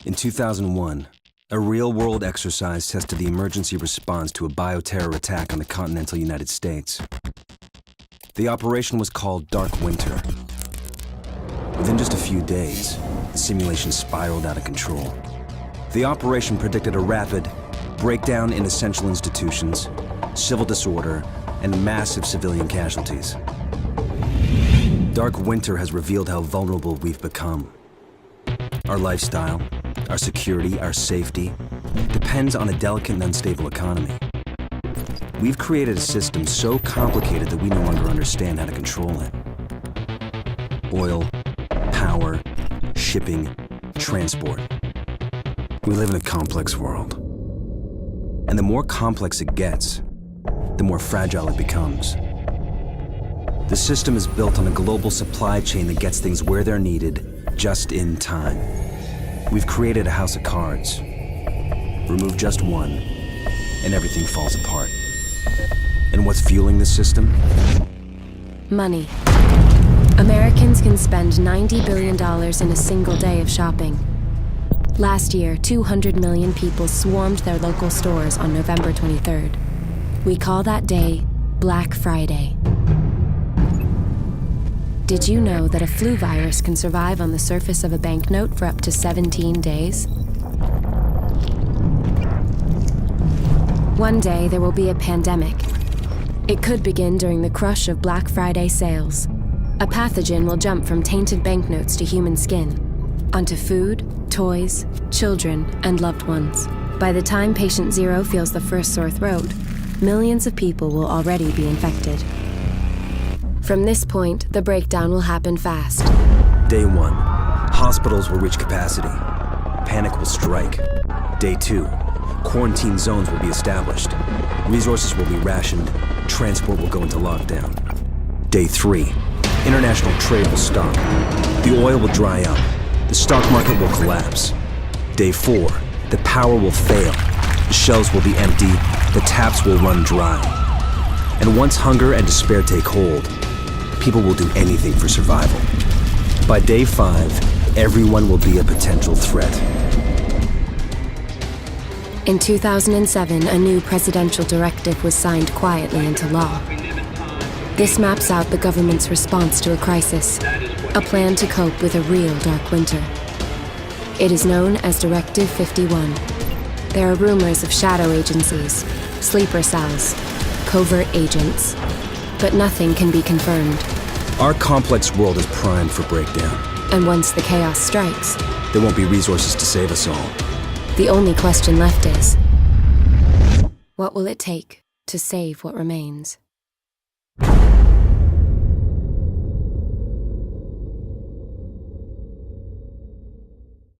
In 2001, a real-world exercise tested the emergency response to a bioterror attack on the continental United States. The operation was called Dark Winter. Within just a few days, the simulation spiraled out of control. The operation predicted a rapid breakdown in essential institutions, civil disorder, and massive civilian casualties. Dark Winter has revealed how vulnerable we've become. Our lifestyle, our security, our safety depends on a delicate and unstable economy. We've created a system so complicated that we no longer understand how to control it. Oil, power, shipping, transport. We live in a complex world. And the more complex it gets, the more fragile it becomes. The system is built on a global supply chain that gets things where they're needed, just in time. We've created a house of cards. Remove just one, and everything falls apart. And what's fueling this system? Money. Americans can spend $90 billion in a single day of shopping. Last year, 200 million people swarmed their local stores on November 23rd. We call that day Black Friday. Did you know that a flu virus can survive on the surface of a banknote for up to 17 days? One day, there will be a pandemic. It could begin during the crush of Black Friday sales. A pathogen will jump from tainted banknotes to human skin, onto food, toys, children, and loved ones. By the time patient zero feels the first sore throat, millions of people will already be infected. From this point, the breakdown will happen fast. Day 1, hospitals will reach capacity. Panic will strike. Day 2, quarantine zones will be established. Resources will be rationed. Transport will go into lockdown. Day 3, international trade will stop. The oil will dry up. The stock market will collapse. Day 4, the power will fail. The shelves will be empty. The taps will run dry. And once hunger and despair take hold, people will do anything for survival. By day 5, everyone will be a potential threat. In 2007, a new presidential directive was signed quietly into law. This maps out the government's response to a crisis, a plan to cope with a real dark winter. It is known as Directive 51. There are rumors of shadow agencies, sleeper cells, covert agents, but nothing can be confirmed. Our complex world is primed for breakdown. And once the chaos strikes, there won't be resources to save us all. The only question left is, what will it take to save what remains?